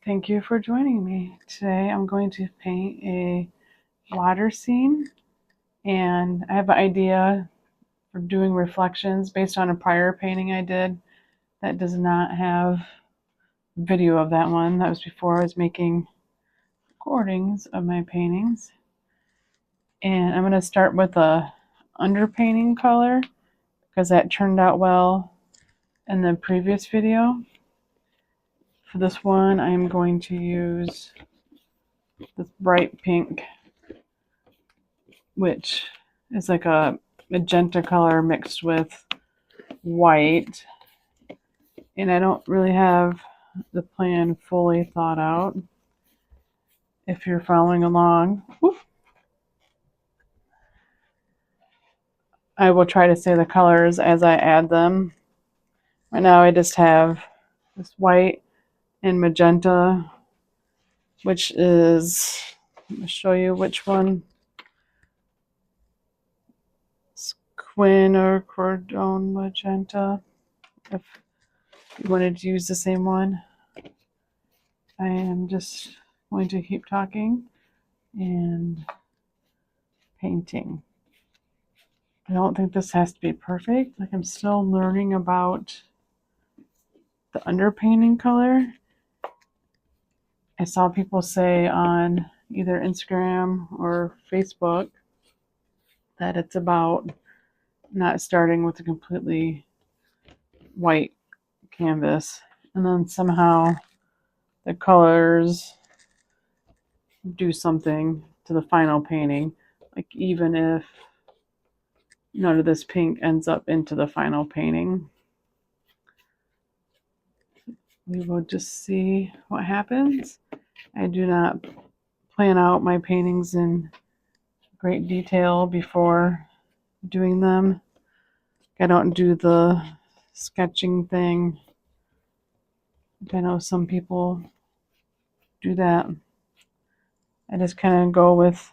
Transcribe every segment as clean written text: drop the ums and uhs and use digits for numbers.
Thank you for joining me. Today I'm going to paint a water scene, and I have an idea for doing reflections based on a prior painting I did that does not have video of that one. That was before I was making recordings of my paintings. And I'm going to start with a underpainting color because that turned out well in the previous video. For this one, I'm going to use this bright pink, which is like a magenta color mixed with white. And I don't really have the plan fully thought out. If you're following along, I will try to say the colors as I add them. Right now I just have this white and magenta, which is, let me show you which one. It's Quin or Cordon Magenta, if you wanted to use the same one. I am just going to keep talking and painting. I don't think this has to be perfect. Like, I'm still learning about the underpainting color. I saw people say on either Instagram or Facebook that it's about not starting with a completely white canvas, and then somehow the colors do something to the final painting. Like, even if none of this pink ends up into the final painting, we will just see what happens. I do not plan out my paintings in great detail before doing them. I don't do the sketching thing. I know some people do that. I just kind of go with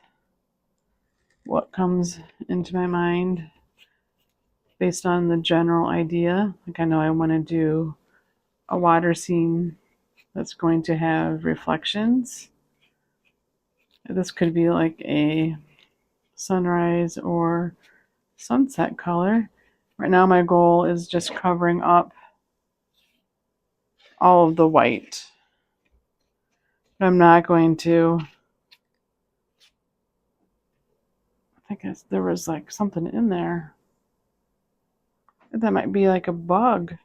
what comes into my mind based on the general idea. Like, I know I want to do a water scene that's going to have reflections. This could be like a sunrise or sunset color. Right now my goal is just covering up all of the white. But I'm not going to, I guess there was like something in there. That might be like a bug.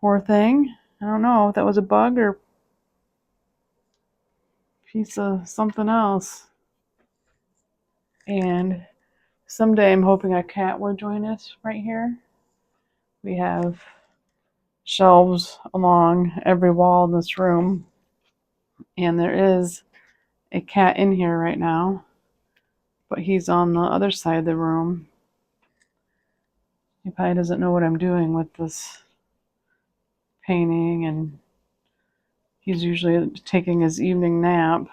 Poor thing. I don't know if that was a bug or a piece of something else. And someday I'm hoping a cat will join us right here. We have shelves along every wall in this room, and there is a cat in here right now, but he's on the other side of the room. He probably doesn't know what I'm doing with this painting, and he's usually taking his evening nap.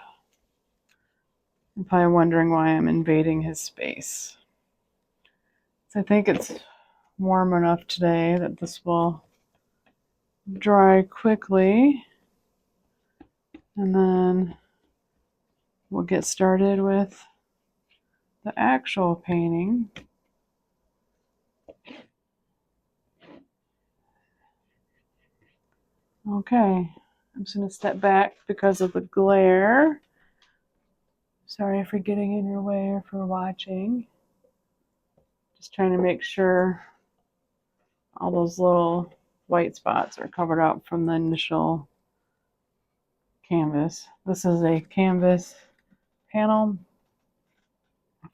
I'm probably wondering why I'm invading his space. So I think it's warm enough today that this will dry quickly, and then we'll get started with the actual painting. Okay, I'm just going to step back because of the glare. Sorry for getting in your way or for watching. Just trying to make sure all those little white spots are covered up from the initial canvas. This is a canvas panel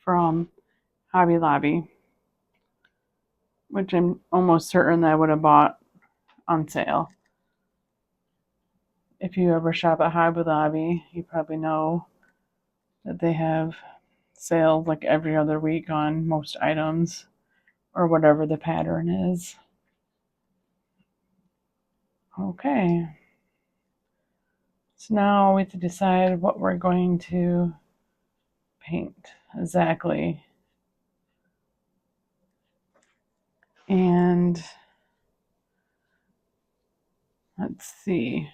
from Hobby Lobby, which I'm almost certain that I would have bought on sale. If you ever shop at Hobby Lobby, you probably know that they have sales like every other week on most items or whatever the pattern is. Okay. So now we have to decide what we're going to paint exactly. And let's see.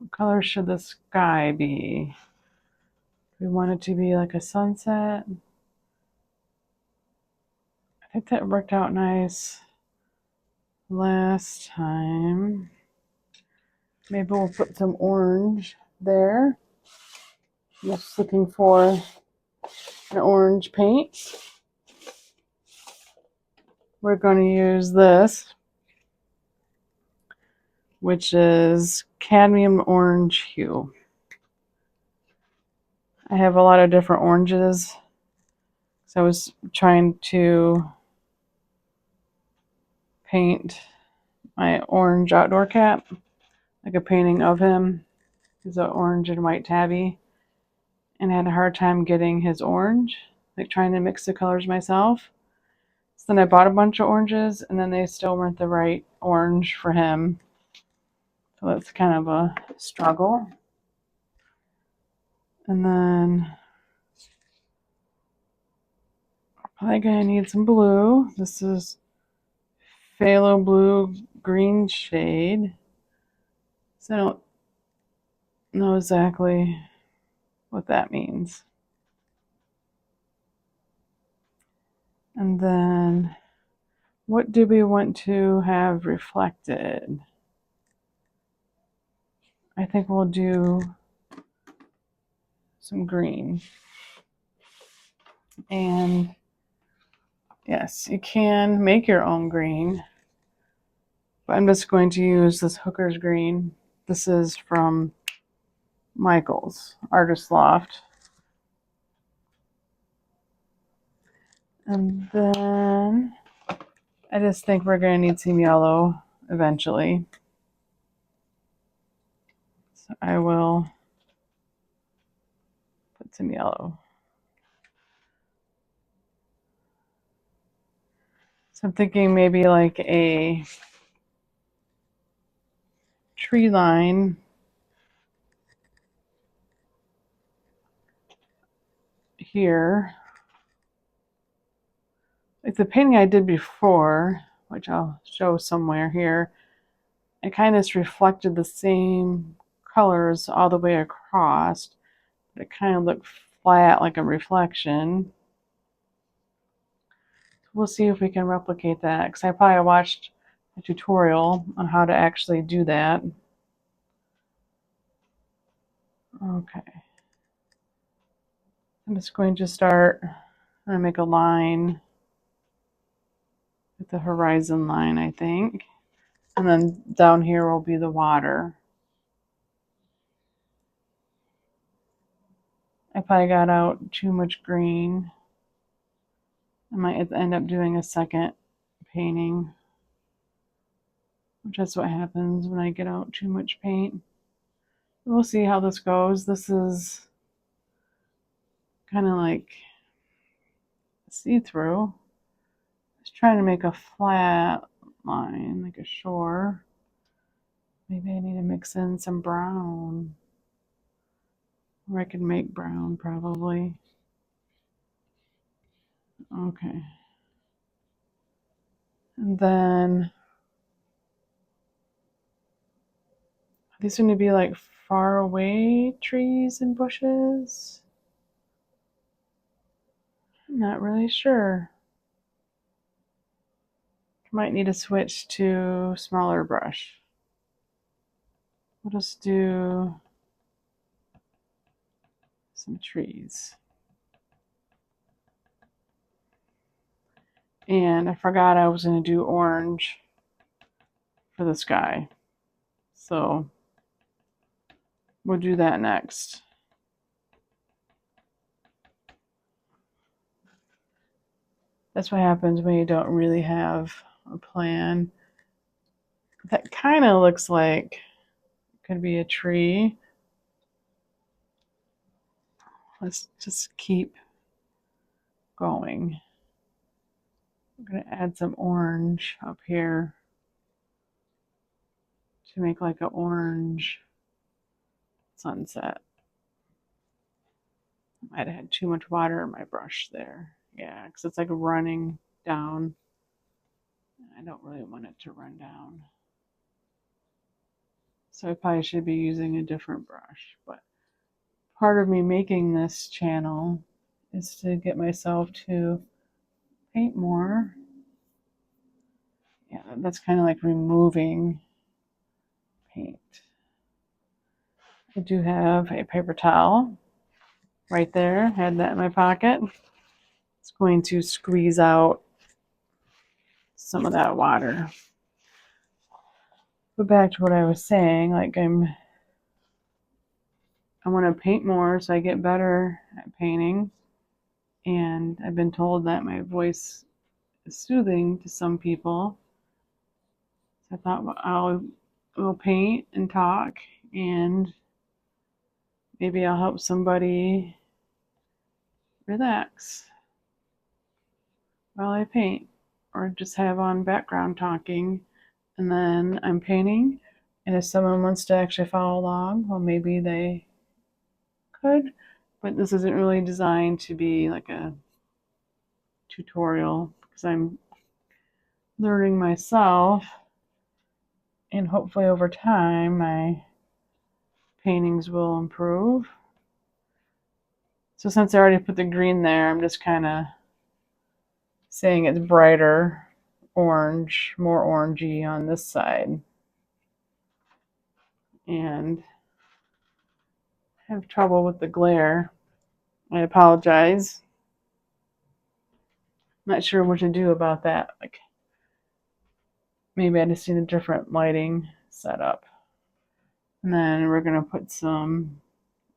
What color should the sky be? We want it to be like a sunset. I think that worked out nice last time. Maybe we'll put some orange there. I'm just looking for an orange paint. We're going to use this, which is cadmium orange hue. I have a lot of different oranges, so I was trying to paint my orange outdoor cat, like a painting of him. He's an orange and white tabby, and I had a hard time getting his orange, like trying to mix the colors myself. So then I bought a bunch of oranges, and then they still weren't the right orange for him. So that's kind of a struggle. And then I'm probably going to need some blue. This is phthalo blue green shade. So I don't know exactly what that means. And then what do we want to have reflected? I think we'll do some green. And yes, you can make your own green, but I'm just going to use this Hooker's green. This is from Michael's Artist Loft. And then I just think we're going to need some yellow eventually. So I will put some yellow. So I'm thinking maybe like a tree line here. Like the painting I did before, which I'll show somewhere here, it kind of just reflected the same colors all the way across. But it kind of looked flat like a reflection. We'll see if we can replicate that, because I probably watched a tutorial on how to actually do that. Okay. I'm just going to start, I'm going to make a line with the horizon line, I think. And then down here will be the water. I probably got out too much green. I might end up doing a second painting, which is what happens when I get out too much paint. We'll see how this goes. This is kind of like see-through. Just trying to make a flat line, like a shore. Maybe I need to mix in some brown. Or I can make brown probably. Okay. And then these are going to be like far away trees and bushes. I'm not really sure. Might need to switch to smaller brush. We'll just do some trees. And I forgot I was going to do orange for the sky. So we'll do that next. That's what happens when you don't really have a plan. That kind of looks like it could be a tree. Let's just keep going. I'm going to add some orange up here to make like an orange sunset. I might have had too much water in my brush there. Yeah, because it's like running down. I don't really want it to run down. So I probably should be using a different brush. But part of me making this channel is to get myself to paint more. Yeah, that's kind of like removing paint. I do have a paper towel right there. Had that in my pocket. It's going to squeeze out some of that water. But back to what I was saying, like I want to paint more so I get better at painting. And I've been told that my voice is soothing to some people. So I thought, well, I'll paint and talk, and maybe I'll help somebody relax while I paint, or just have on background talking, and then I'm painting. And if someone wants to actually follow along, well, maybe they could. But this isn't really designed to be like a tutorial because I'm learning myself, and hopefully over time my paintings will improve. So since I already put the green there, I'm just kind of saying it's brighter orange, more orangey on this side. And I have trouble with the glare. I apologize. Not sure what to do about that. Like maybe I just need a different lighting setup. And then we're going to put some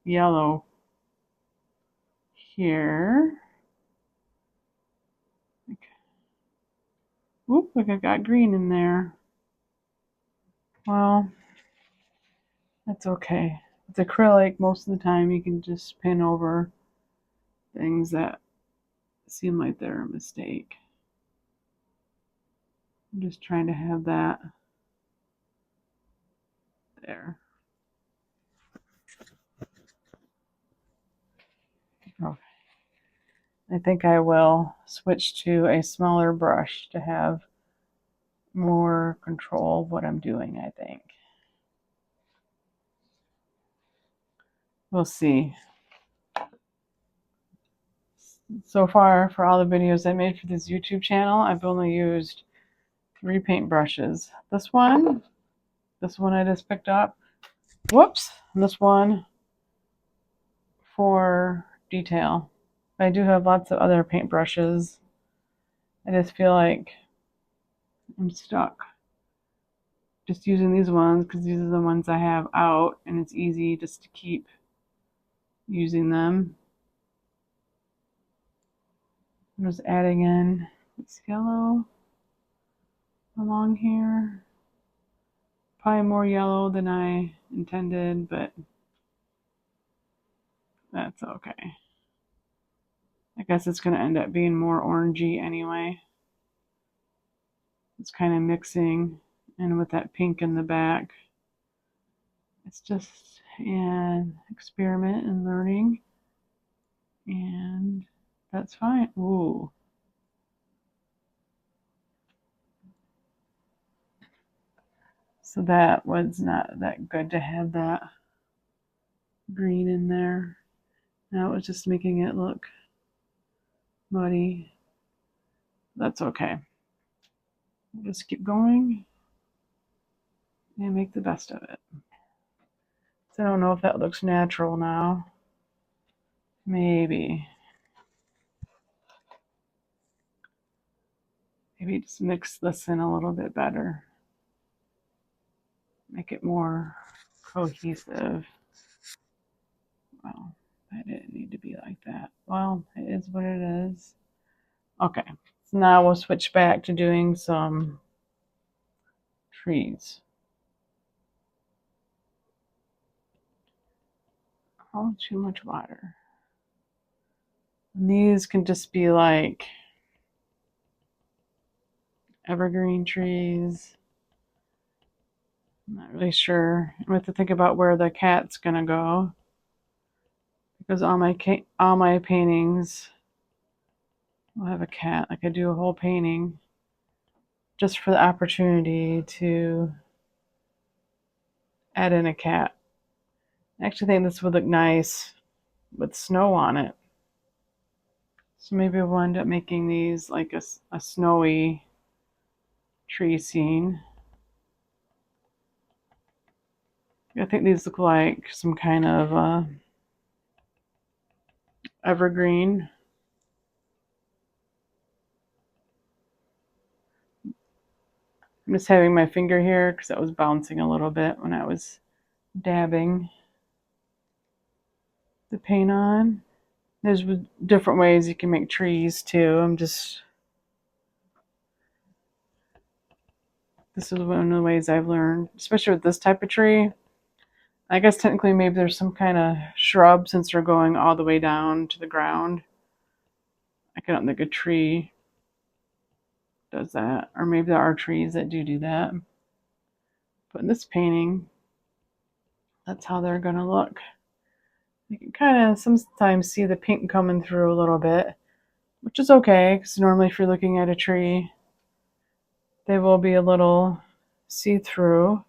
yellow here. Oop, like I got green in there. Well, that's okay. With acrylic, most of the time you can just paint over things that seem like they're a mistake. I'm just trying to have that there. Okay. I think I will switch to a smaller brush to have more control of what I'm doing, I think. We'll see. So far, for all the videos I made for this YouTube channel, I've only used 3 paint brushes. This one I just picked up. Whoops! And this one for detail. I do have lots of other paint brushes. I just feel like I'm stuck just using these ones because these are the ones I have out, and it's easy just to keep using them. I'm just adding in this yellow along here. Probably more yellow than I intended, but that's okay. I guess it's going to end up being more orangey anyway. It's kind of mixing, and with that pink in the back, it's just an experiment and learning, and that's fine. Ooh. So that was not that good to have that green in there. Now it was just making it look muddy. That's okay. We'll just keep going and make the best of it. So I don't know if that looks natural now. Maybe just mix this in a little bit better. Make it more cohesive. Well, that didn't need to be like that. Well, it is what it is. Okay, so now we'll switch back to doing some trees. Oh, too much water. And these can just be like evergreen trees. I'm not really sure. I have to think about where the cat's gonna go, because all my paintings will have a cat. Like I do a whole painting just for the opportunity to add in a cat. I actually think this would look nice with snow on it. So maybe we'll end up making these like a snowy tree scene. I think these look like some kind of evergreen. I'm just having my finger here because that was bouncing a little bit when I was dabbing the paint on. There's different ways you can make trees too. This is one of the ways I've learned, especially with this type of tree. I guess technically maybe there's some kind of shrub since they're going all the way down to the ground. I don't think a tree does that. Or maybe there are trees that do that. But in this painting, that's how they're going to look. You can kind of sometimes see the pink coming through a little bit, which is okay because normally if you're looking at a tree, they will be a little see-through.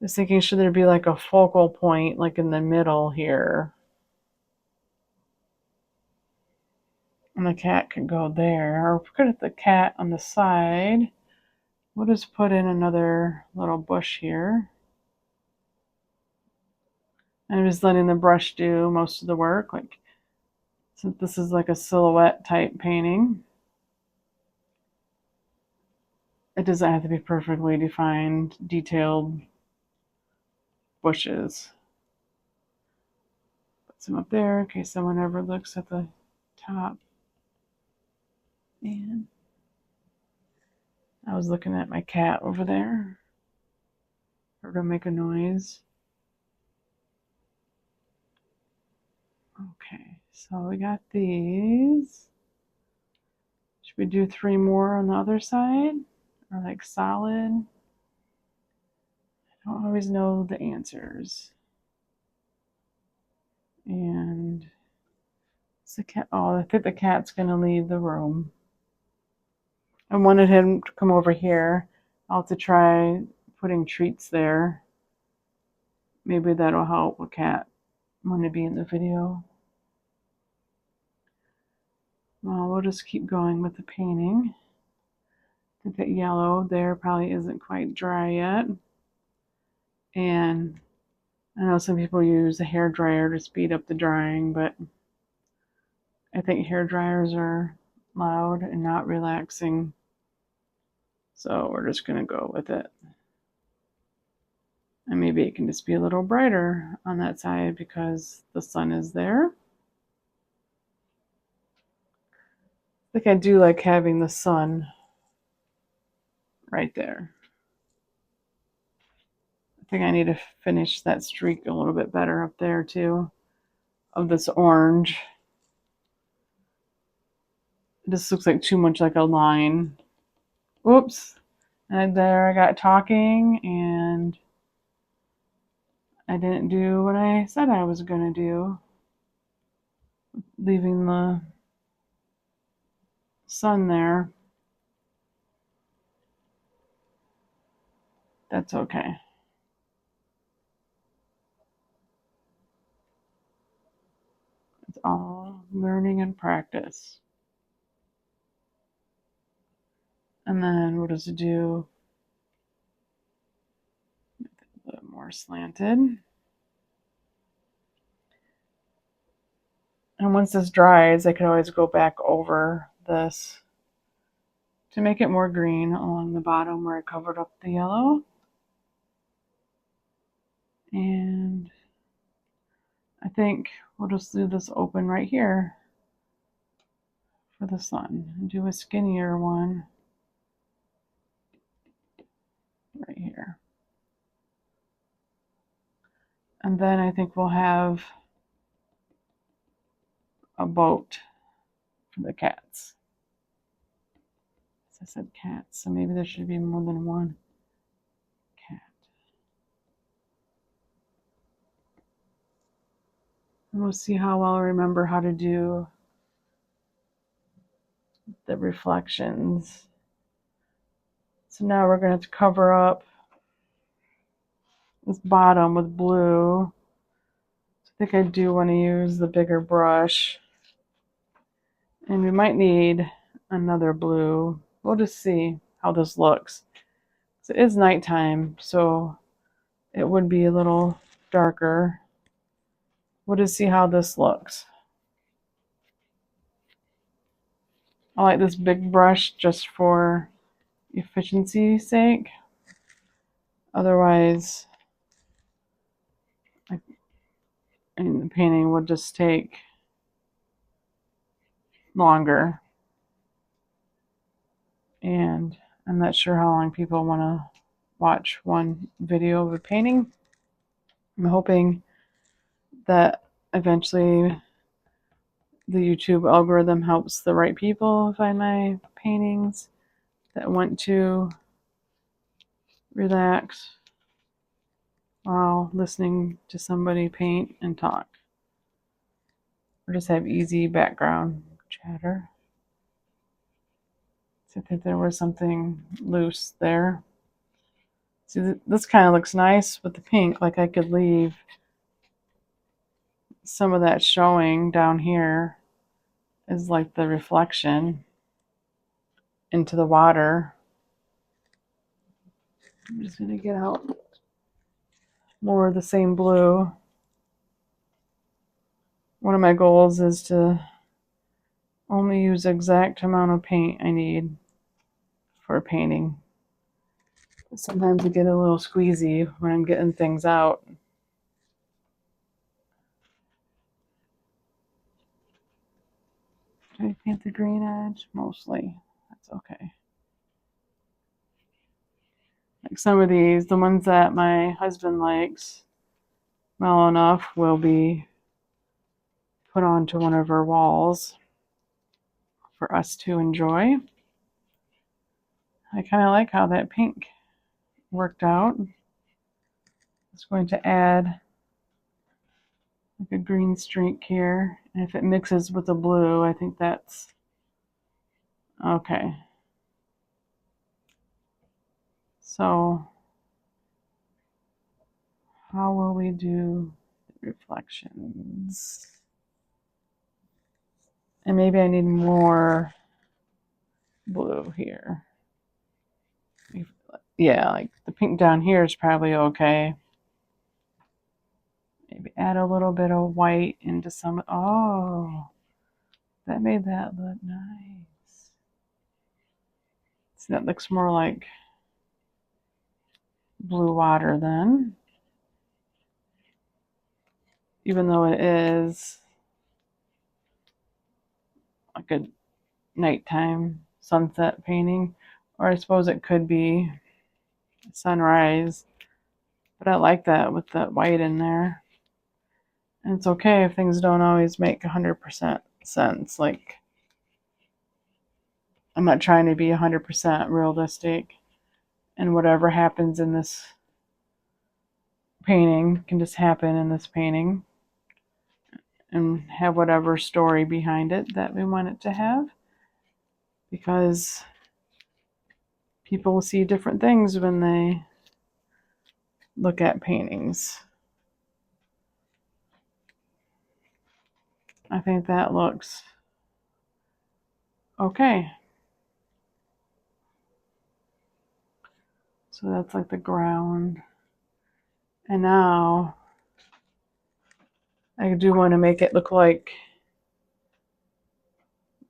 Just thinking, should there be like a focal point like in the middle here? And the cat could go there. Or put the cat on the side. We'll just put in another little bush here. I'm just letting the brush do most of the work. Like, since this is like a silhouette type painting, it doesn't have to be perfectly defined, detailed bushes. Put some up there in case someone ever looks at the top. And I was looking at my cat over there. Heard her make a noise. Okay, so we got these. Should we do 3 more on the other side? Or like solid? I don't always know the answers. And it's the cat. Oh, I think the cat's gonna leave the room. I wanted him to come over here. I'll have to try putting treats there. Maybe that'll help a cat want to be in the video. Well, we'll just keep going with the painting. I think that yellow there probably isn't quite dry yet. And I know some people use a hair dryer to speed up the drying, but I think hair dryers are loud and not relaxing. So we're just going to go with it. And maybe it can just be a little brighter on that side because the sun is there. I think I do like having the sun right there. I think I need to finish that streak a little bit better up there too, of this orange. This looks like too much like a line. Oops. And there I got talking and I didn't do what I said I was going to do. Leaving the sun there. That's okay. It's all learning and practice. And then we'll just do a bit more slanted. And once this dries, I can always go back over this to make it more green along the bottom where I covered up the yellow. And I think we'll just leave this open right here for the sun and do a skinnier one right here. And then I think we'll have a boat for the cats. As I said cats, so maybe there should be more than one cat. And we'll see how well I remember how to do the reflections. So now we're going to have to cover up this bottom with blue. I think I do want to use the bigger brush. And we might need another blue. We'll just see how this looks. It is nighttime, so it would be a little darker. We'll just see how this looks. I like this big brush just for efficiency's sake. Otherwise, the painting would just take longer. And I'm not sure how long people want to watch one video of a painting. I'm hoping that eventually the YouTube algorithm helps the right people find my paintings that want to relax while listening to somebody paint and talk, or just have easy background chatter. So I think there was something loose there. See, this kind of looks nice with the pink. Like I could leave some of that showing down here is like the reflection into the water. I'm just going to get out more of the same blue. One of my goals is to only use the exact amount of paint I need for a painting. Sometimes I get a little squeezy when I'm getting things out. Did I paint the green edge? Mostly. That's okay. Like some of these, the ones that my husband likes well enough, will be put onto one of our walls for us to enjoy. I kind of like how that pink worked out. It's going to add like a green streak here. And if it mixes with the blue, I think that's okay. So how will we do reflections? And maybe I need more blue here. Yeah, like the pink down here is probably okay. Maybe add a little bit of white into some. Oh, that made that look nice. So that looks more like blue water then. Even though it is like a nighttime sunset painting. Or I suppose it could be sunrise. But I like that with that white in there. And it's okay if things don't always make 100% sense. Like, I'm not trying to be 100% realistic. And whatever happens in this painting can just happen in this painting. And have whatever story behind it that we want it to have. Because people will see different things when they look at paintings. I think that looks okay. So that's like the ground. And now I do want to make it look like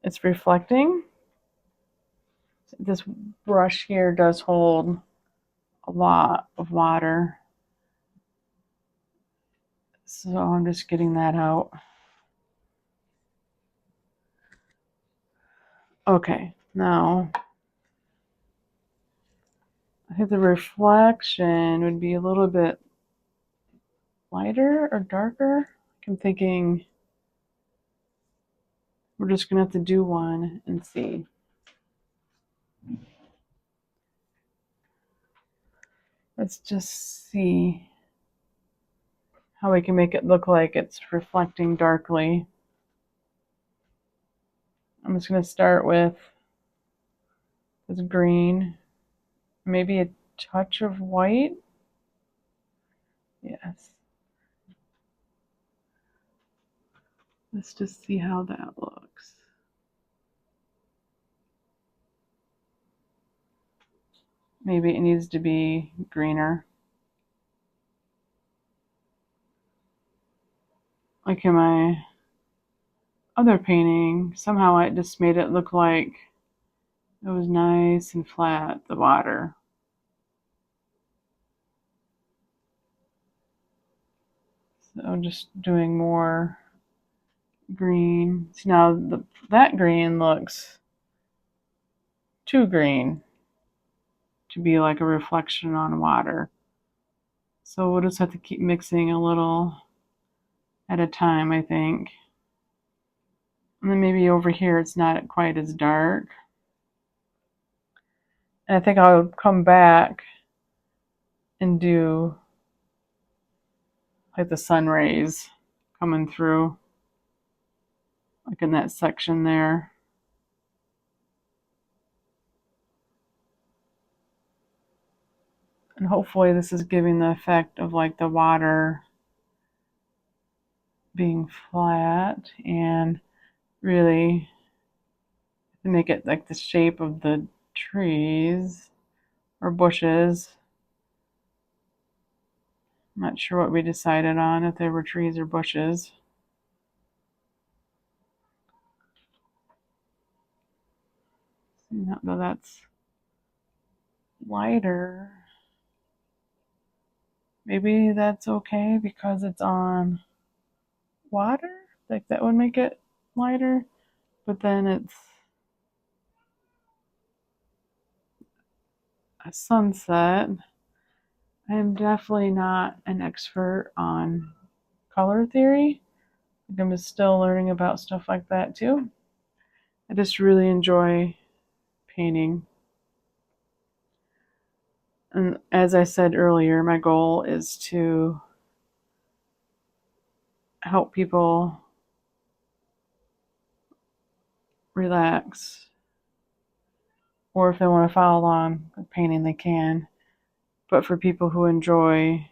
it's reflecting. This brush here does hold a lot of water. So I'm just getting that out. Okay, now I think the reflection would be a little bit lighter or darker. I'm thinking we're just going to have to do one and see. Let's just see how we can make it look like it's reflecting darkly. I'm just going to start with this green, maybe a touch of white. this. Let's just see how that looks. Maybe it needs to be greener. Like in my other painting, somehow I just made it look like it was nice and flat, the water. So I'm just doing more green. See, now that green looks too green to be like a reflection on water. So we'll just have to keep mixing a little at a time, I think. And then maybe over here it's not quite as dark. And I think I'll come back and do like the sun rays coming through, like in that section there. And hopefully this is giving the effect of like the water being flat and really to make it like the shape of the trees or bushes. I'm not sure what we decided on, if they were trees or bushes. Now that's lighter. Maybe that's okay because it's on water. Like that would make it lighter. But then it's a sunset. I am definitely not an expert on color theory. I'm still learning about stuff like that too. I just really enjoy painting. And as I said earlier, my goal is to help people relax. Or if they want to follow along with painting, they can. But for people who enjoy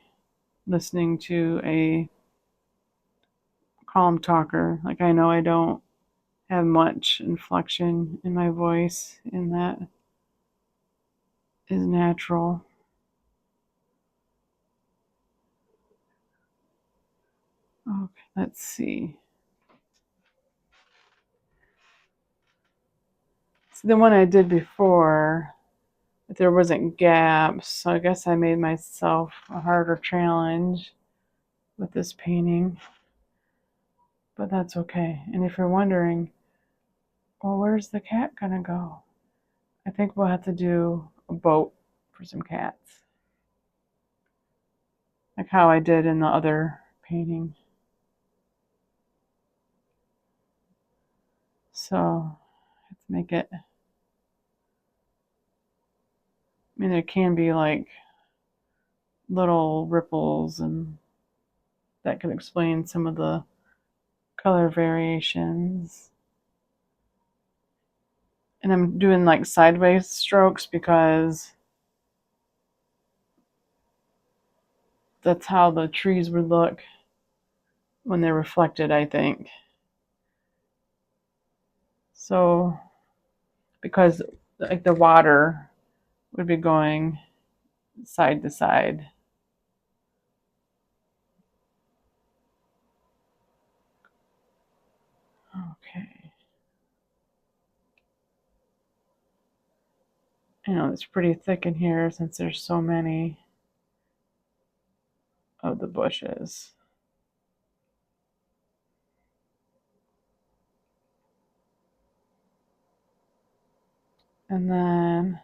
listening to a calm talker, like I know I don't have much inflection in my voice, and that is natural. Okay, let's see. So the one I did before, there wasn't gaps, so I guess I made myself a harder challenge with this painting. But that's okay. And if you're wondering, well, where's the cat gonna go? I think we'll have to do a boat for some cats. Like how I did in the other painting. So let's make it. I mean, there can be like little ripples, and that can explain some of the color variations. And I'm doing like sideways strokes because that's how the trees would look when they're reflected, I think. So, because like the water would be going side to side. Okay. I know it's pretty thick in here since there's so many of the bushes. And then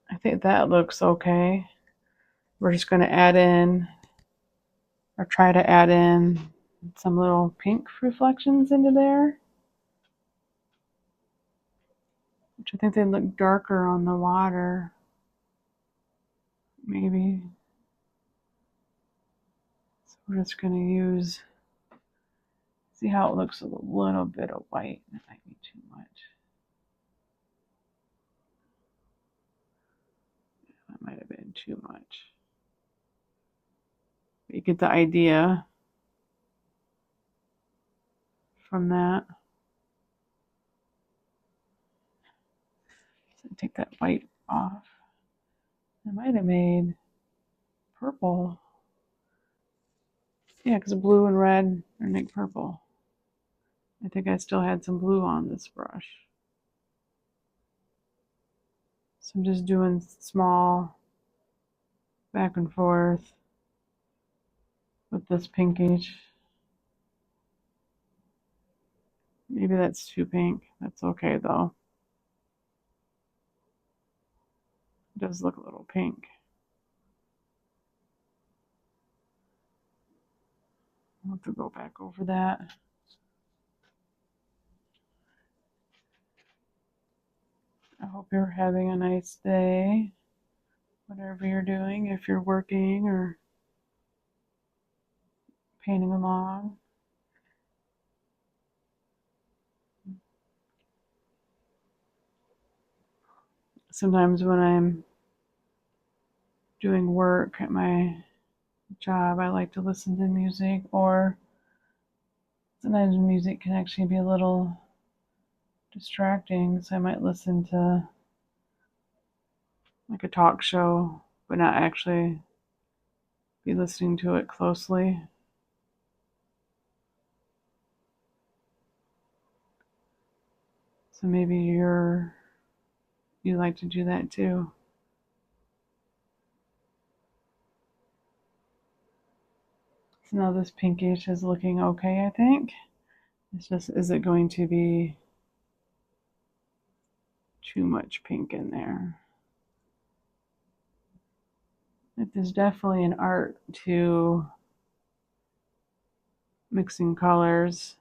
I think that looks okay. We're just going to add in, or try to add in, some little pink reflections into there, which I think they look darker on the water. Maybe. So we're just going to use, see how it looks with a little bit of white. That might be too much. That might have too much. You get the idea from that. So take that white off. I might have made purple. Yeah, because blue and red are make purple. I think I still had some blue on this brush. So I'm just doing small back and forth with this pinkish. Maybe that's too pink. That's okay though. It does look a little pink. I'll have to go back over that. I hope you're having a nice day, whatever you're doing, if you're working or painting along. Sometimes when I'm doing work at my job, I like to listen to music, or sometimes music can actually be a little distracting, so I might listen to like a talk show, but not actually be listening to it closely. So maybe you like to do that too. So now this pinkish is looking okay, I think. It's just, is it going to be too much pink in there? Like, there's definitely an art to mixing colors.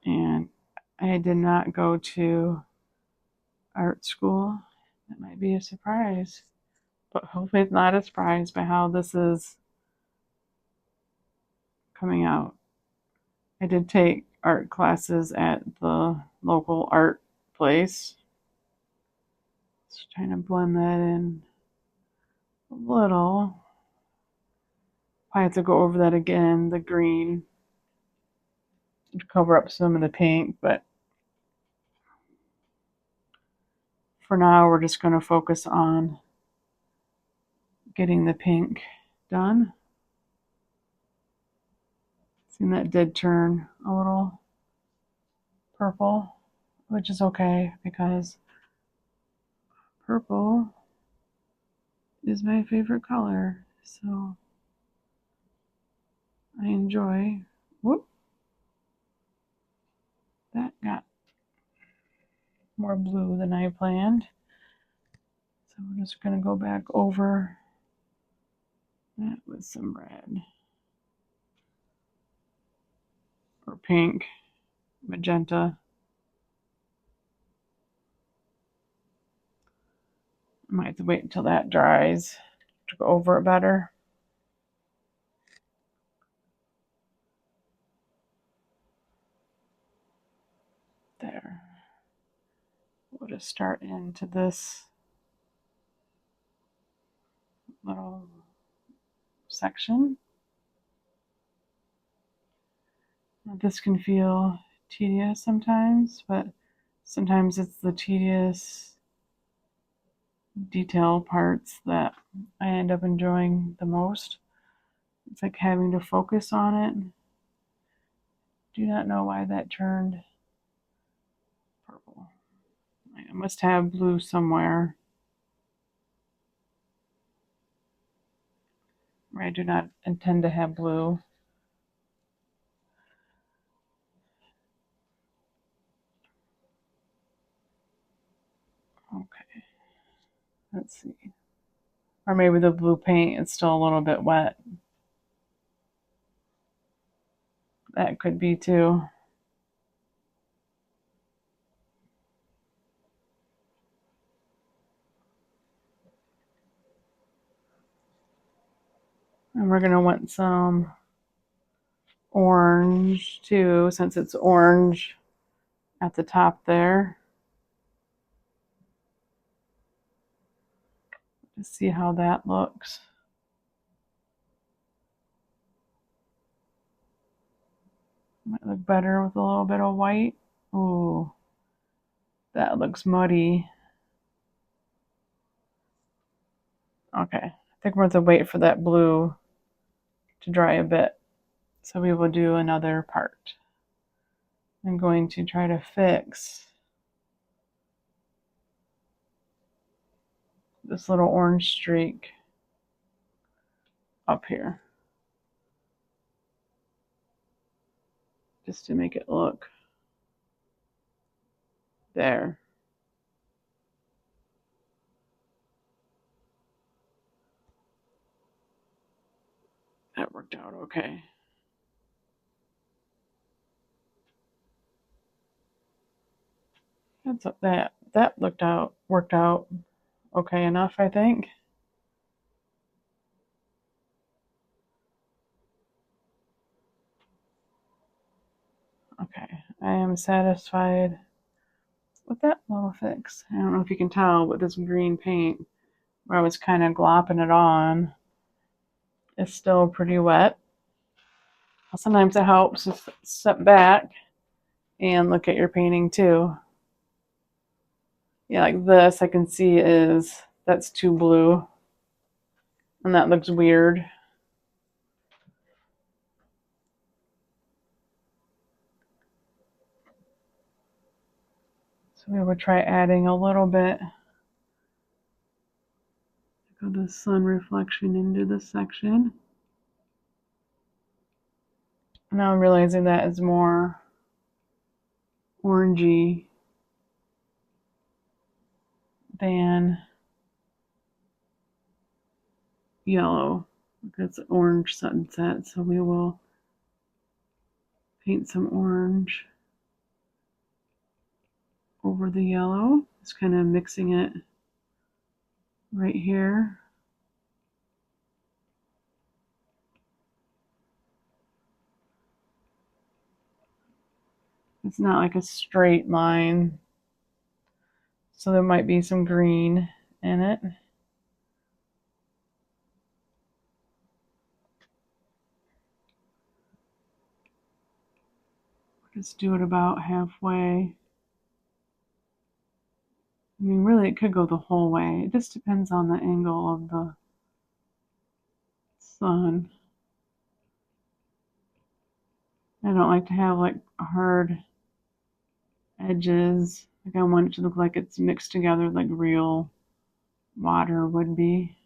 And I did not go to art school. That might be a surprise. But hopefully it's not a surprise by how this is coming out. I did take art classes at the local art place. Just trying to blend that in a little. I have to go over that again, the green, to cover up some of the pink, but for now we're just going to focus on getting the pink done. See, that did turn a little purple, which is okay because purple is my favorite color. So I enjoy. Whoop. That got more blue than I planned. So we're just going to go back over that with some red or pink, magenta. I might have to wait until that dries to go over it better. There. We'll just start into this little section. Now, this can feel tedious sometimes, but sometimes it's the tedious detail parts that I end up enjoying the most. It's like having to focus on it. Do not know why that turned purple. I must have blue somewhere. I do not intend to have blue. Okay, let's see. Or maybe the blue paint is still a little bit wet. That could be too. And we're going to want some orange too, since it's orange at the top there. Just see how that looks. Might look better with a little bit of white. Ooh, that looks muddy. Okay, I think we're going to wait for that blue to dry a bit. So we will do another part. I'm going to try to fix this little orange streak up here, just to make it look there. That worked out okay. That worked out okay enough, I think. Okay, I am satisfied with that little fix. I don't know if you can tell, but this green paint, where I was kind of glopping it on, is still pretty wet. Sometimes it helps to step back and look at your painting too. Yeah, like this I can see that's too blue, and that looks weird. So we would try adding a little bit of the sun reflection into this section. Now I'm realizing that is more orangey than yellow. It's orange sunset, so we will paint some orange over the yellow. Just kind of mixing it right here. It's not like a straight line, so there might be some green in it. Just do it about halfway. I mean, really, it could go the whole way. It just depends on the angle of the sun. I don't like to have like hard edges. Like I want it to look like it's mixed together like real water would be.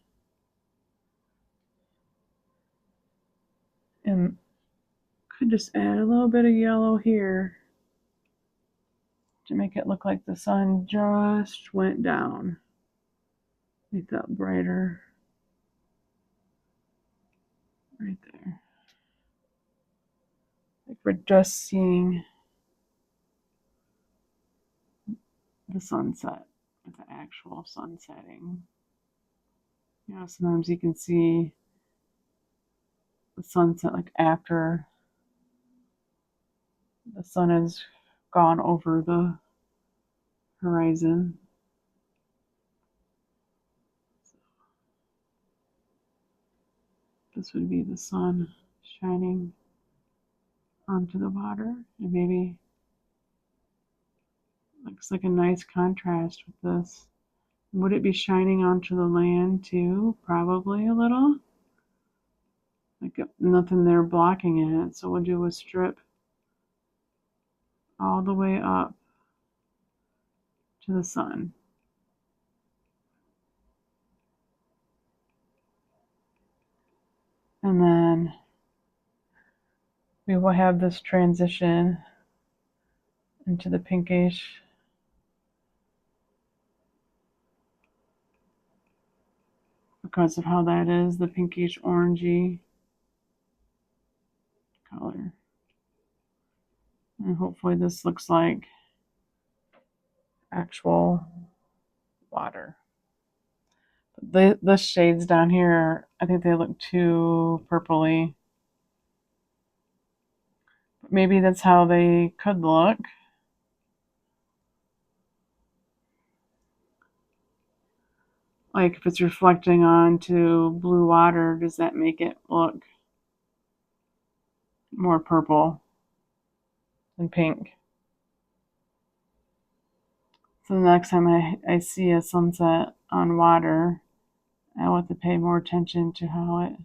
And could just add a little bit of yellow here to make it look like the sun just went down. Make that brighter. Right there. Like we're just seeing the sunset with the actual sun setting. You know, sometimes you can see the sunset like after the sun has gone over the horizon. This would be the sun shining onto the water, and maybe looks like a nice contrast with this. Would it be shining onto the land too? Probably a little. Like nothing there blocking it. So we'll do a strip all the way up to the sun. And then we will have this transition into the pinkish because of how that is, the pinkish orangey color. And hopefully this looks like actual water. The shades down here, I think they look too purpley. Maybe that's how they could look. like if it's reflecting onto blue water, does that make it look more purple than pink? So the next time I see a sunset on water, I want to pay more attention to how it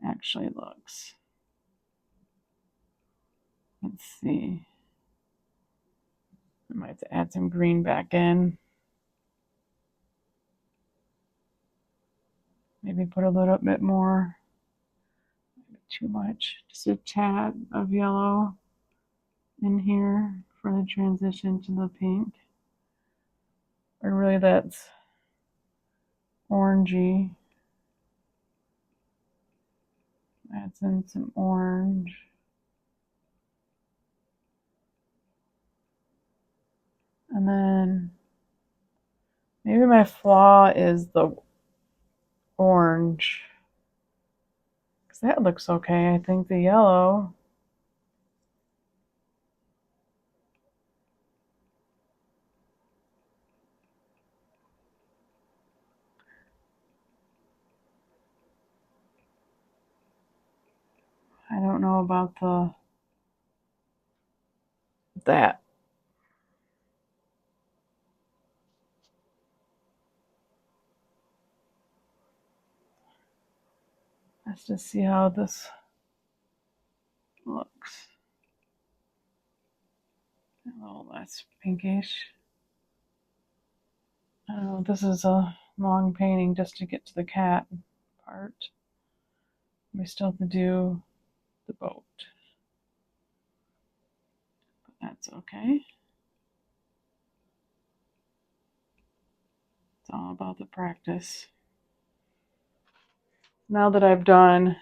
actually looks. Let's see. I might have to add some green back in. Maybe put a little bit more. Maybe too much. Just a tad of yellow in here for the transition to the pink. Or really that's orangey. Add some orange. And then maybe my flaw is the orange. Because that looks okay. I think the yellow. I don't know about that. Let's just see how this looks. A little less pinkish. I don't know, this is a long painting just to get to the cat part. We still have to do the boat. But that's okay. It's all about the practice. Now that I've done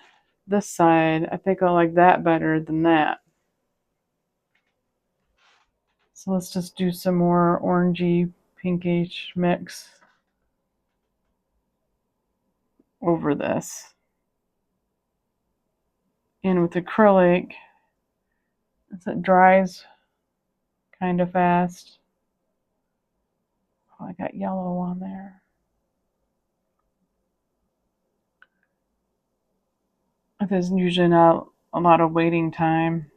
this side, I think I like that better than that. So let's just do some more orangey, pinkish mix over this. And with acrylic, as it dries kind of fast. Oh, I got yellow on there. There's usually not a lot of waiting time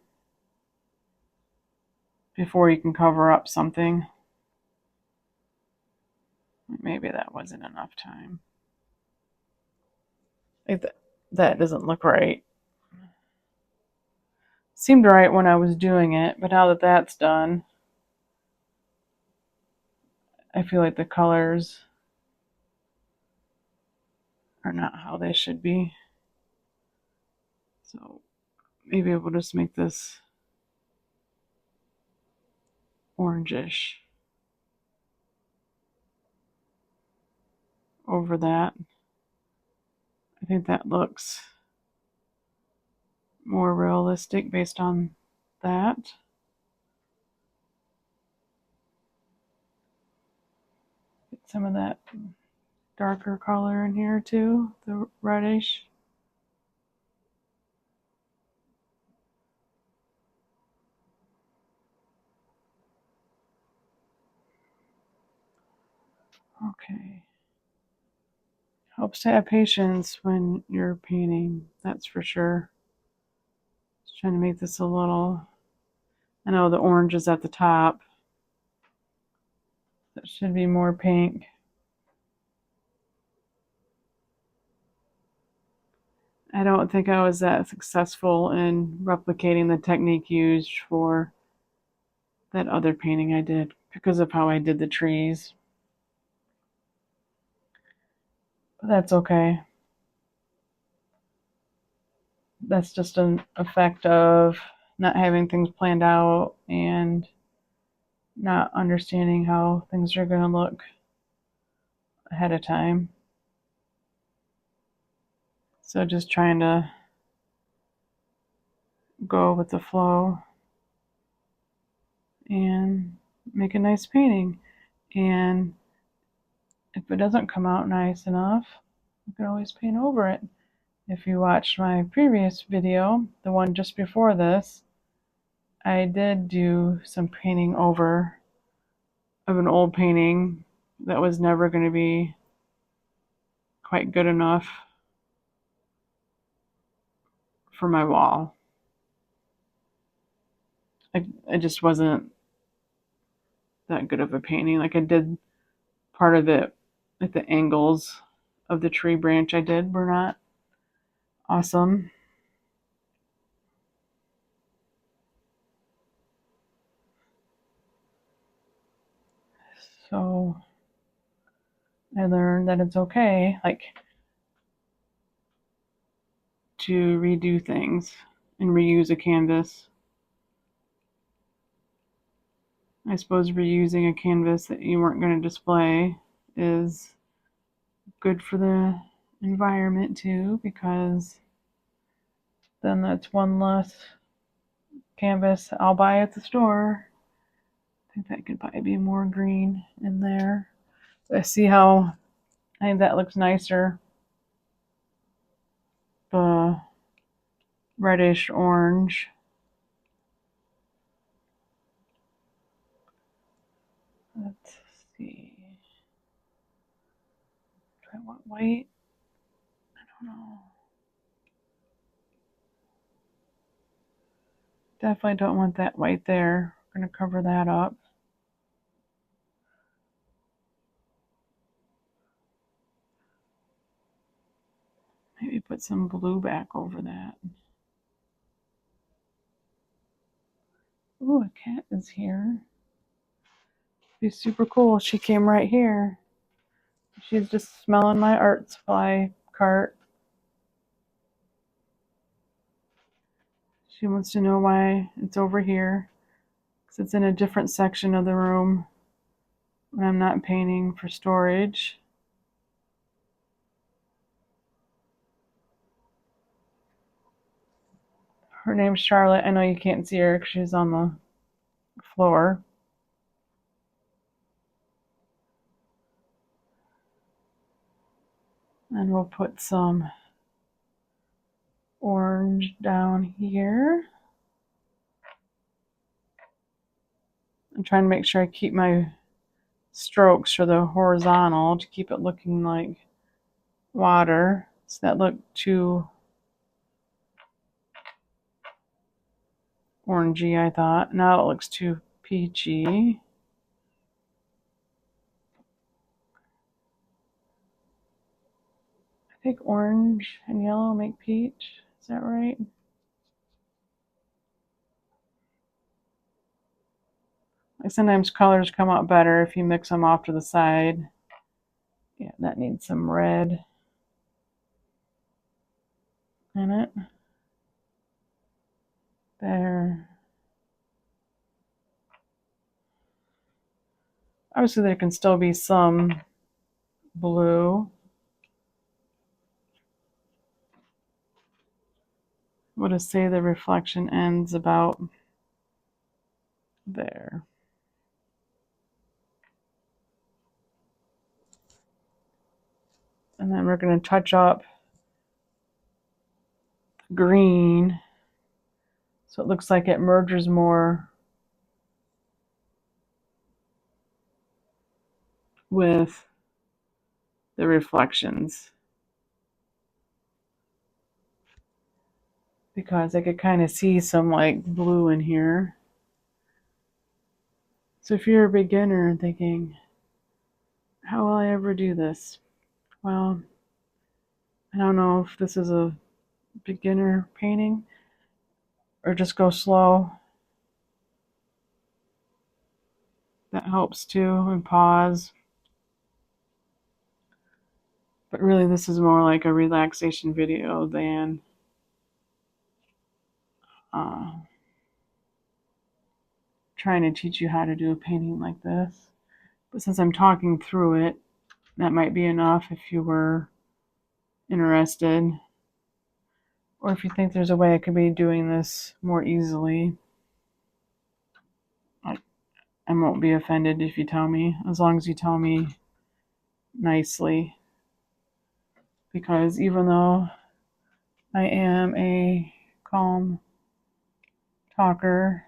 before you can cover up something. Maybe that wasn't enough time. That doesn't look right. Seemed right when I was doing it, but now that that's done, I feel like the colors are not how they should be. So maybe we'll just make this orangish over that. I think that looks more realistic based on that. Get some of that darker color in here too, the reddish. Okay. Helps to have patience when you're painting, that's for sure. Just trying to make this a little, I know the orange is at the top. That should be more pink. I don't think I was that successful in replicating the technique used for that other painting I did because of how I did the trees. But that's okay. That's just an effect of not having things planned out and not understanding how things are going to look ahead of time. So just trying to go with the flow and make a nice painting. And if it doesn't come out nice enough, you can always paint over it. If you watched my previous video, the one just before this, I did do some painting over of an old painting that was never going to be quite good enough for my wall. I just wasn't that good of a painting. Like I did part of it, like the angles of the tree branch I did were not awesome. So I learned that it's okay, like, to redo things and reuse a canvas. I suppose reusing a canvas that you weren't going to display is good for the environment too, because then that's one less canvas I'll buy at the store. I think that could probably be more green in there. So I see how I think that looks nicer. The reddish orange. Let's see. Do I want white? I don't know. Definitely don't want that white there. We're going to cover that up. Maybe put some blue back over that. Ooh, a cat is here. It'd be super cool. She came right here. She's just smelling my art supply cart. She wants to know why it's over here. Because it's in a different section of the room when I'm not painting for storage. Her name's Charlotte. I know you can't see her because she's on the floor. And we'll put some orange down here. I'm trying to make sure I keep my strokes for the horizontal to keep it looking like water. So that looked too orangey, I thought. Now it looks too peachy. I think orange and yellow make peach. Is that right? Like sometimes colors come out better if you mix them off to the side. Yeah, that needs some red in it. There. Obviously there can still be some blue. We'll just say the reflection ends about there. And then we're going to touch up green so it looks like it merges more with the reflections, because I could kind of see some like blue in here. So if you're a beginner and thinking, how will I ever do this? Well, I don't know if this is a beginner painting or just go slow. That helps too, and pause. But really this is more like a relaxation video than trying to teach you how to do a painting like this. But since I'm talking through it, that might be enough if you were interested. Or if you think there's a way I could be doing this more easily. I won't be offended if you tell me, as long as you tell me nicely. Because even though I am a calm talker,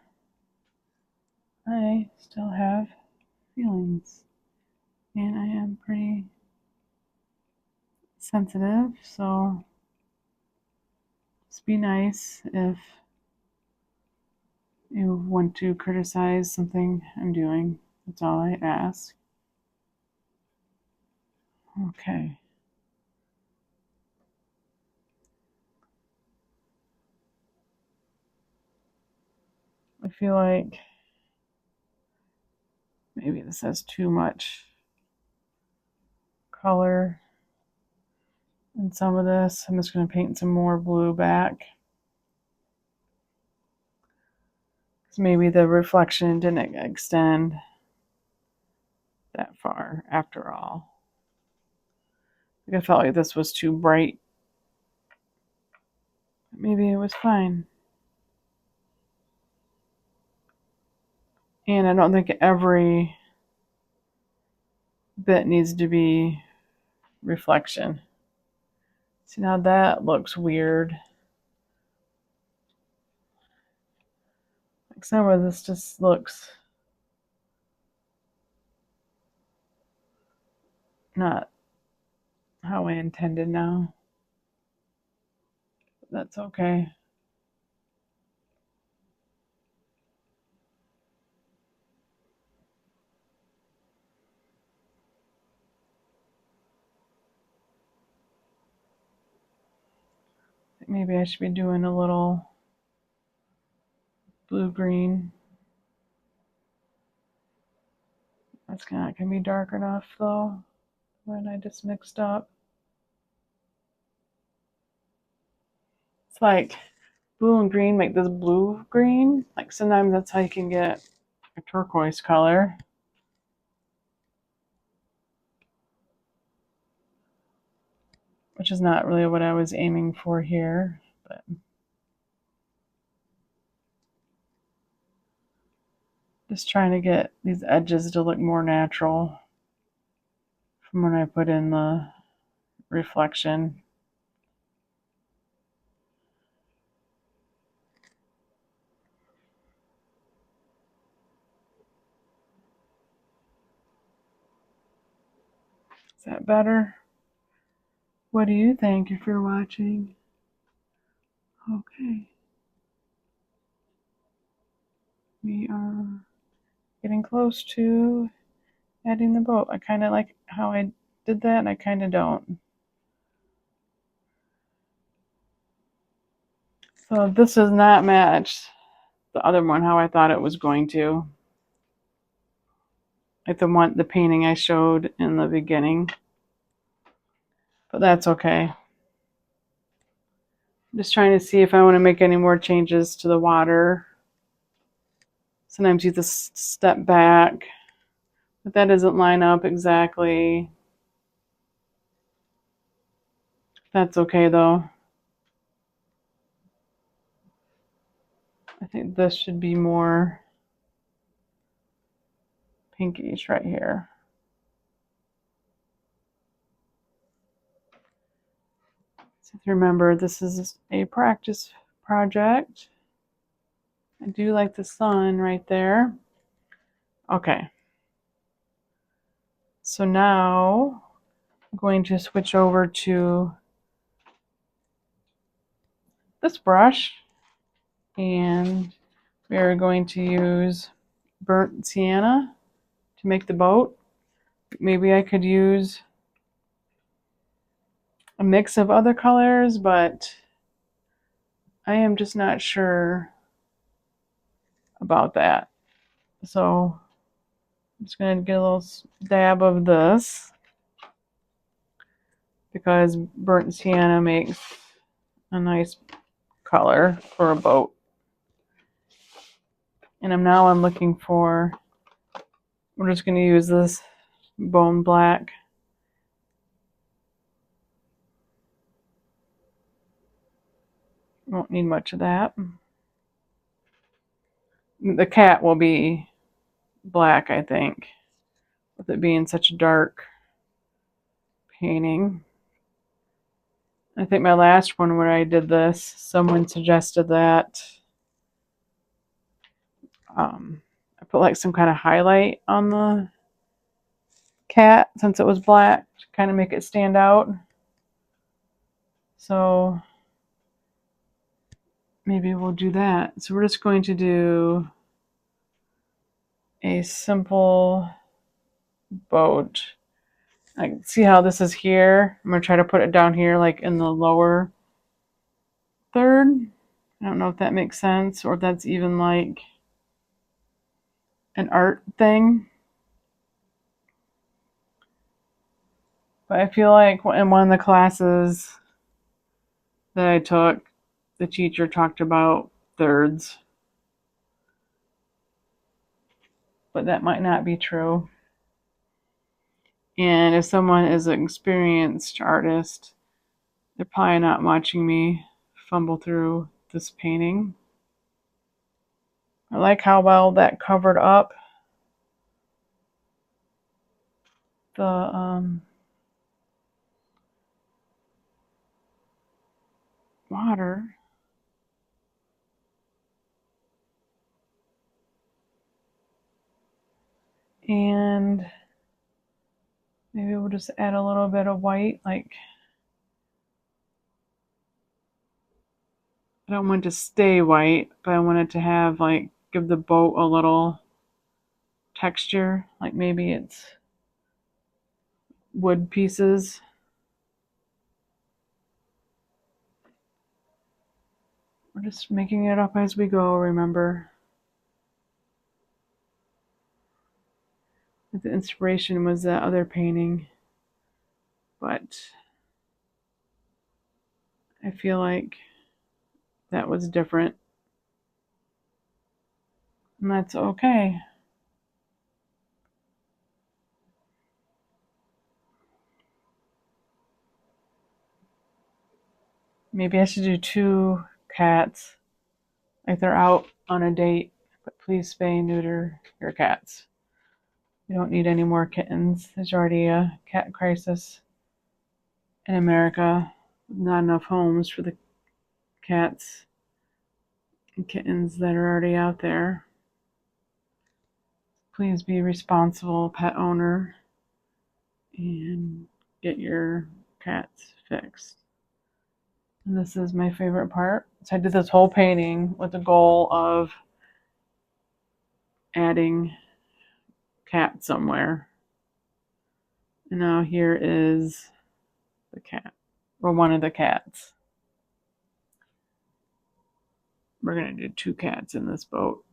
I still have feelings. And I am pretty sensitive, so just be nice if you want to criticize something I'm doing. That's all I ask. Okay. I feel like maybe this has too much color in some of this. I'm just going to paint some more blue back. So maybe the reflection didn't extend that far after all. I felt like this was too bright. Maybe it was fine. And I don't think every bit needs to be reflection. See, now that looks weird. Like some of this just looks not how I intended now. But that's okay. Maybe I should be doing a little blue-green. That's not going to be dark enough, though, when I just mixed up. It's like blue and green make this blue-green. Like sometimes that's how you can get a turquoise color. Which is not really what I was aiming for here, but just trying to get these edges to look more natural from when I put in the reflection. Is that better? What do you think if you're watching? Okay. We are getting close to adding the boat. I kind of like how I did that, and I kind of don't. So this does not match the other one how I thought it was going to. Like the painting I showed in the beginning. But that's okay. I'm just trying to see if I want to make any more changes to the water. Sometimes you just step back, but that doesn't line up exactly. That's okay though. I think this should be more pinkish right here. So remember, this is a practice project. I do like the sun right there. Okay. So now I'm going to switch over to this brush, and we are going to use burnt sienna to make the boat. Maybe I could use a mix of other colors, but I am just not sure about that. So I'm just going to get a little dab of this because burnt sienna makes a nice color for a boat. And I'm looking for, we're just going to use this bone black. Won't need much of that. The cat will be black, I think, with it being such a dark painting. I think my last one where I did this, someone suggested that I put like some kind of highlight on the cat since it was black to kind of make it stand out. So maybe we'll do that. So we're just going to do a simple boat. Like, see how this is here? I'm going to try to put it down here, like in the lower third. I don't know if that makes sense, or if that's even like an art thing. But I feel like in one of the classes that I took, the teacher talked about thirds. But that might not be true. And if someone is an experienced artist, they're probably not watching me fumble through this painting. I like how well that covered up the water. And maybe we'll just add a little bit of white. Like, I don't want it to stay white, but I want it to have, like, give the boat a little texture. Like maybe it's wood pieces. We're just making it up as we go, remember. The inspiration was that other painting, but I feel like that was different, and that's okay. Maybe I should do 2 cats, like they're out on a date, but please spay and neuter your cats. You don't need any more kittens. There's already a cat crisis in America. Not enough homes for the cats and kittens that are already out there. Please be a responsible pet owner and get your cats fixed. And this is my favorite part. So I did this whole painting with the goal of adding cat somewhere. And now here is the cat, or one of the cats. We're going to do 2 cats in this boat.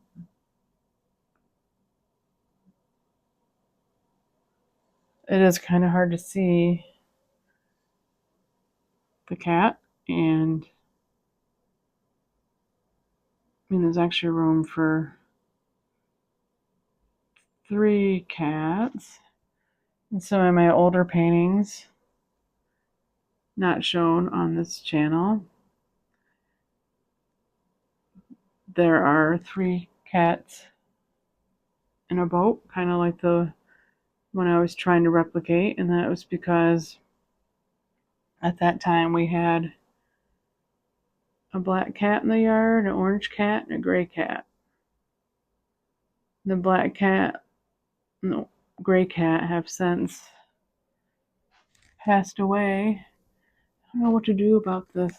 It is kind of hard to see the cat, and I mean, there's actually room for 3 cats. And some of my older paintings, not shown on this channel, there are 3 cats in a boat, kind of like the one I was trying to replicate, and that was because at that time we had a black cat in the yard, an orange cat, and a gray cat. The black cat and the gray cat have since passed away. I don't know what to do about this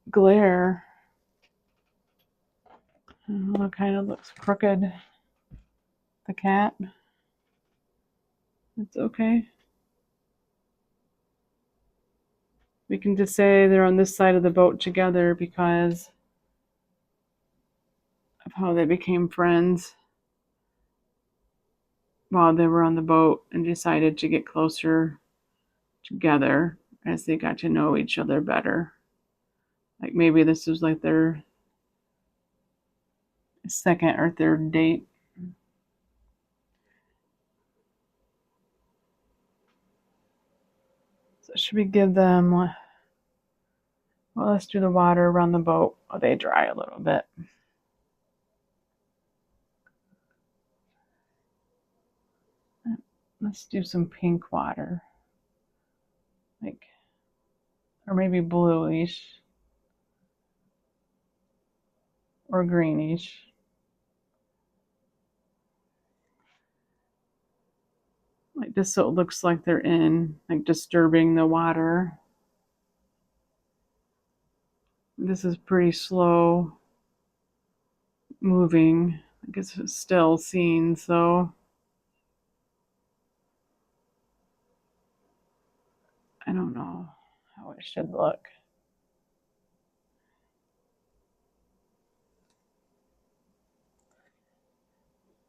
glare. It kind of looks crooked. The cat. It's okay. We can just say they're on this side of the boat together because of how they became friends while they were on the boat and decided to get closer together as they got to know each other better. Like maybe this was like their second or third date. So should we give them, well, let's do the water around the boat while they dry a little bit. Let's do some pink water, like, or maybe bluish or greenish. like just so it looks like they're in, like disturbing the water. This is pretty slow moving. I guess it's still scene, so I don't know how it should look.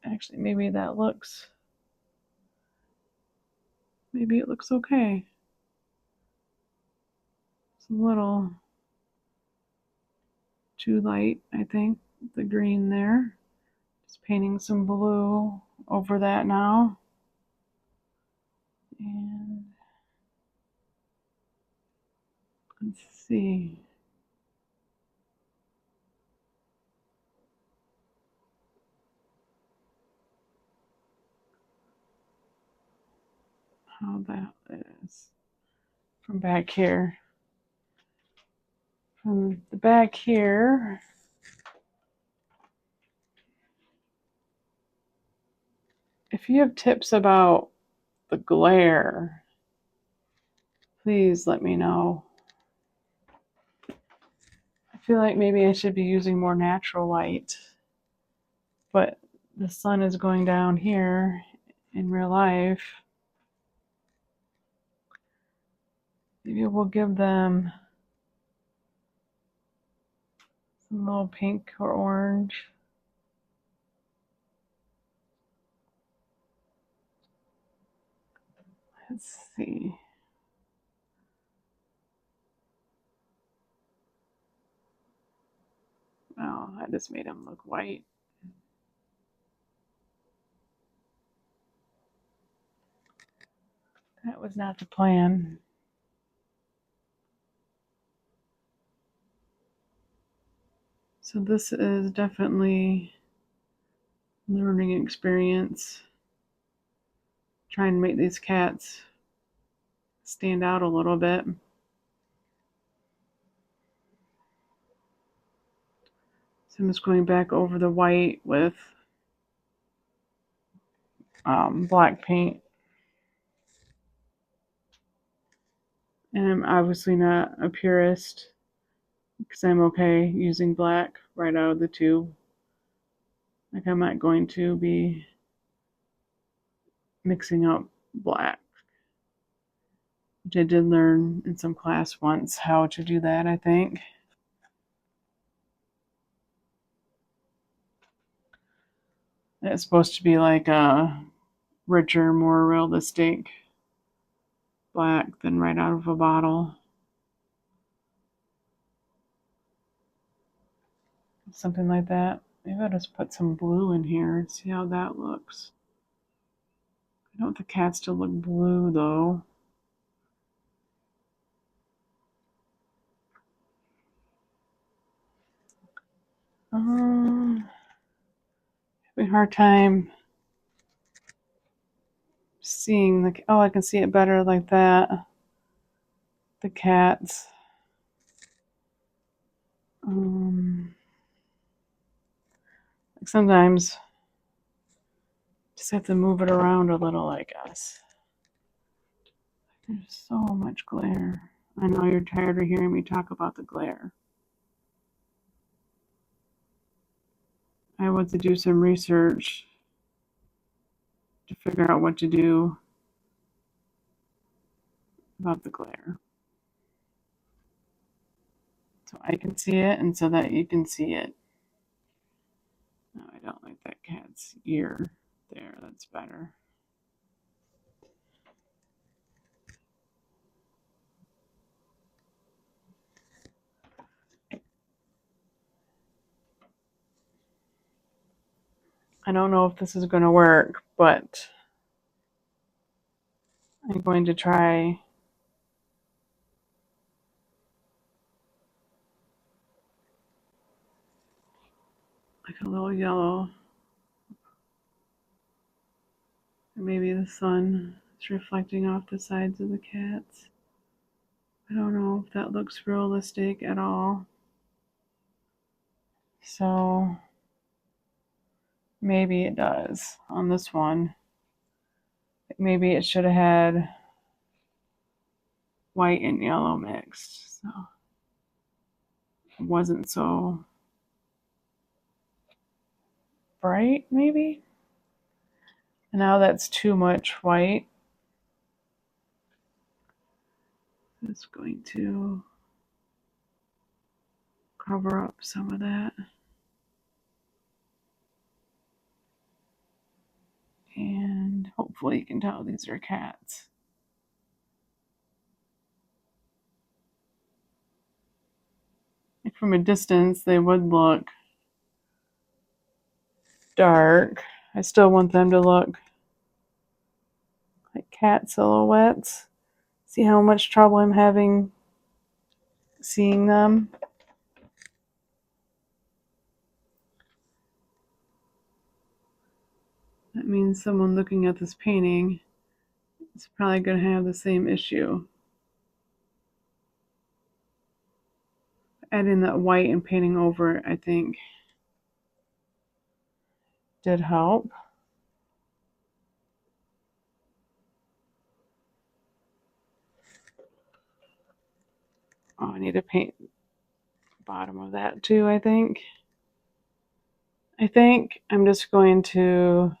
Actually, maybe it looks okay. It's a little too light, I think, the green there. Just painting some blue over that now. And let's see. How that is from back here. From the back here, if you have tips about the glare, please let me know. I feel like maybe I should be using more natural light, but the sun is going down here in real life. Maybe we'll give them some little pink or orange. Let's see. Oh, I just made him look white. That was not the plan. So this is definitely learning experience. Trying to make these cats stand out a little bit. So I'm just going back over the white with black paint. And I'm obviously not a purist because I'm okay using black right out of the tube. Like I'm not going to be mixing up black, which I did learn in some class once how to do that, I think. It's supposed to be like a richer, more realistic black than right out of a bottle. Something like that. Maybe I'll just put some blue in here and see how that looks. I don't want the cats to look blue though. Having a hard time seeing the. Oh, I can see it better like that. The cats. Like sometimes just have to move it around a little, I guess. There's so much glare. I know you're tired of hearing me talk about the glare. I want to do some research to figure out what to do about the glare. So I can see it and so that you can see it. No, I don't like that cat's ear there. That's better. I don't know if this is going to work, but I'm going to try. Like a little yellow. Or maybe the sun is reflecting off the sides of the cats. I don't know if that looks realistic at all. So maybe it does on this one. like maybe it should have had white and yellow mixed, so it wasn't so bright maybe. And now that's too much white. It's going to cover up some of that. And hopefully you can tell these are cats. Like from a distance, they would look dark. I still want them to look like cat silhouettes. See how much trouble I'm having seeing them? That means someone looking at this painting is probably going to have the same issue. Adding that white and painting over it, I think, did help. Oh, I need to paint the bottom of that too, I think. I think I'm just going to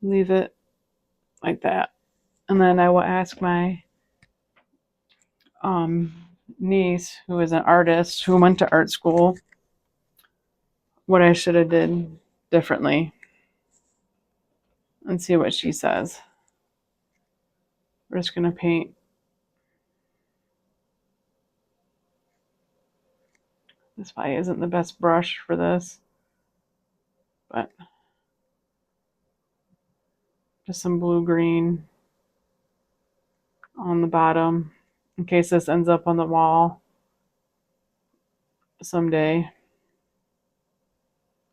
leave it like that. And then I will ask my niece, who is an artist, who went to art school, what I should have did differently and see what she says. We're just going to paint. This probably isn't the best brush for this, but just some blue-green on the bottom in case this ends up on the wall someday,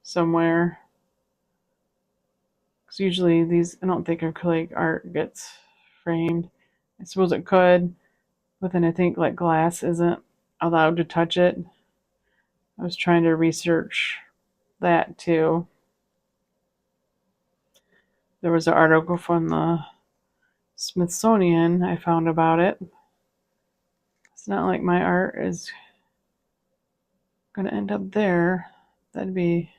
somewhere. Because usually these, I don't think acrylic art gets framed. I suppose it could, but then I think like glass isn't allowed to touch it. I was trying to research that too. There was an article from the Smithsonian I found about it. It's not like my art is going to end up there. That'd be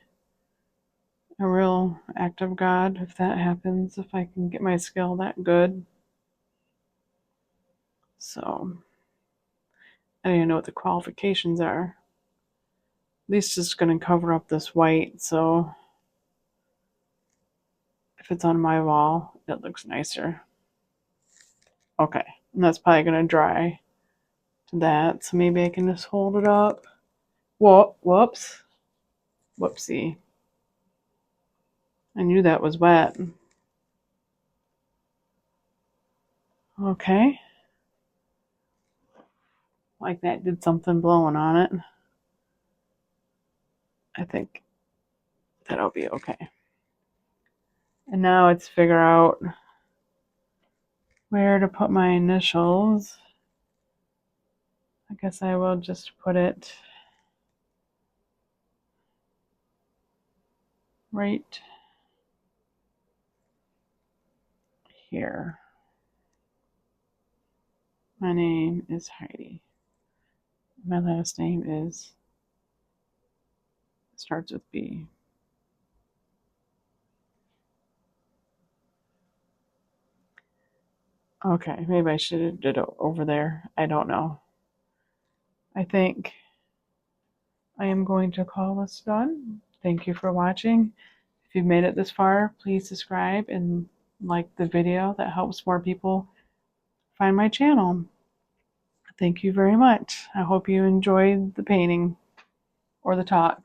a real act of God if that happens, if I can get my skill that good. So I don't even know what the qualifications are. At least it's going to cover up this white, so if it's on my wall, it looks nicer. Okay, and that's probably going to dry to that, so maybe I can just hold it up. Whoops. Whoopsie. I knew that was wet. Okay. Like that did something blowing on it. I think that'll be okay. And now it's figure out where to put my initials. I guess I will just put it right here. My name is Heidi. My last name starts with B. Okay, maybe I should have did it over there. I don't know. I think I am going to call this done. Thank you for watching. If you've made it this far, please subscribe and like the video. That helps more people find my channel. Thank you very much. I hope you enjoyed the painting or the talk.